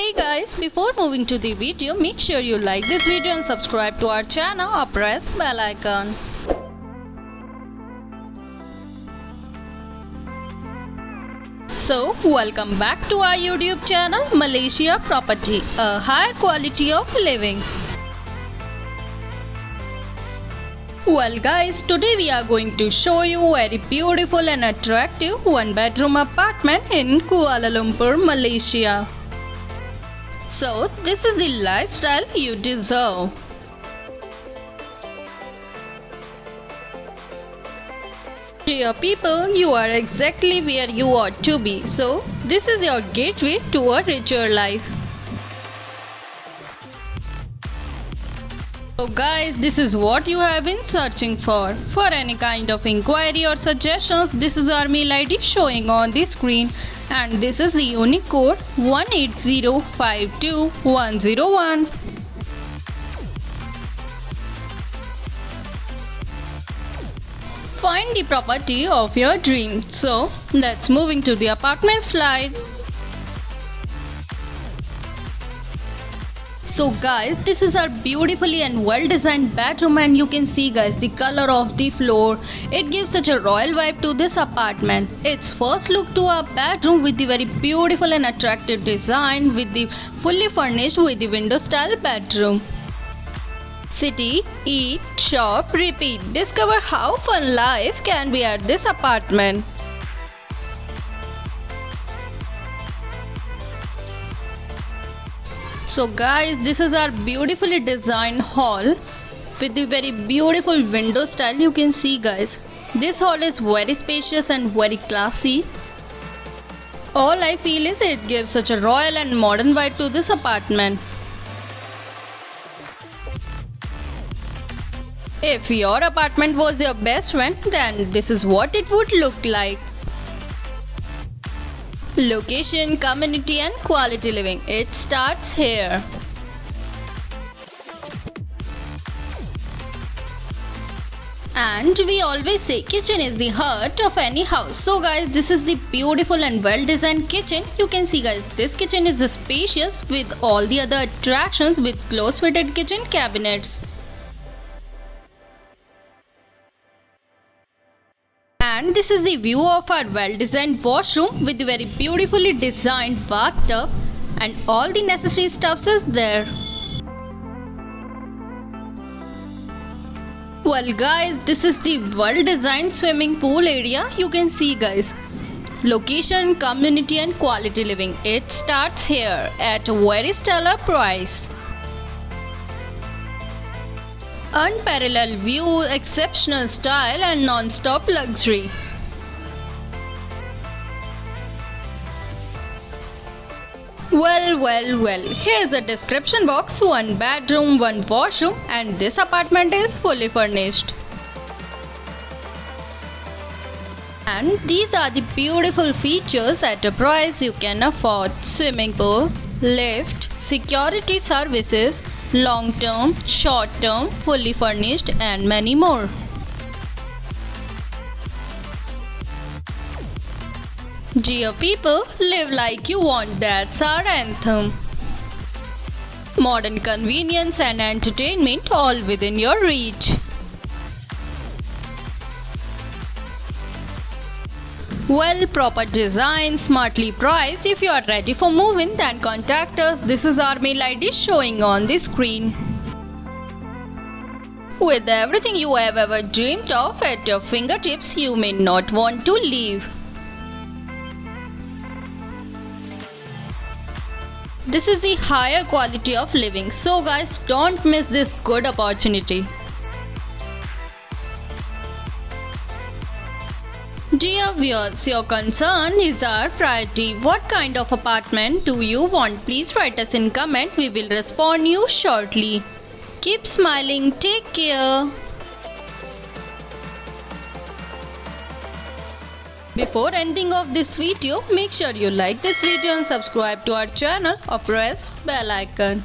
Hey guys, before moving to the video, make sure you like this video and subscribe to our channel or press bell icon. So, welcome back to our YouTube channel Malaysia Property, a higher quality of living. Well guys, today we are going to show you a very beautiful and attractive one-bedroom apartment in Kuala Lumpur, Malaysia. So, this is the lifestyle you deserve. Dear people, you are exactly where you ought to be. So, this is your gateway to a richer life. So guys, this is what you have been searching for. For any kind of inquiry or suggestions, this is our mail ID showing on the screen. And this is the unique code 18052101. Find the property of your dream. So, let's move into the apartment slide. So guys, this is our beautifully and well designed bedroom, and you can see guys the color of the floor. It gives such a royal vibe to this apartment. It's first look to our bedroom with the very beautiful and attractive design with the fully furnished with the window style bedroom. City, eat, shop, repeat. Discover how fun life can be at this apartment. So guys, this is our beautifully designed hall with the very beautiful window style. You can see guys, this hall is very spacious and very classy. All I feel is it gives such a royal and modern vibe to this apartment. If your apartment was your best friend, then this is what it would look like. Location, community and quality living. It starts here. And we always say kitchen is the heart of any house. So guys, this is the beautiful and well designed kitchen. You can see guys, this kitchen is spacious with all the other attractions with close fitted kitchen cabinets. And this is the view of our well-designed washroom with the very beautifully designed bathtub, and all the necessary stuffs is there. Well guys, this is the well-designed swimming pool area. You can see guys, location, community and quality living. It starts here at a very stellar price. Unparalleled view, exceptional style and non-stop luxury. Well, here's a description box. 1 bedroom, 1 washroom, and this apartment is fully furnished. And these are the beautiful features at a price you can afford. Swimming pool, lift, security services, long-term, short-term, fully furnished and many more. Dear people, live like you want, that's our anthem. Modern convenience and entertainment all within your reach. Well, proper design, smartly priced. If you are ready for moving, then contact us. This is our mail ID showing on the screen. With everything you have ever dreamed of at your fingertips, you may not want to leave. This is the higher quality of living. So guys, don't miss this good opportunity. Dear viewers, your concern is our priority. What kind of apartment do you want? Please write us in comment. We will respond you shortly. Keep smiling. Take care. Before ending of this video, make sure you like this video and subscribe to our channel or press bell icon.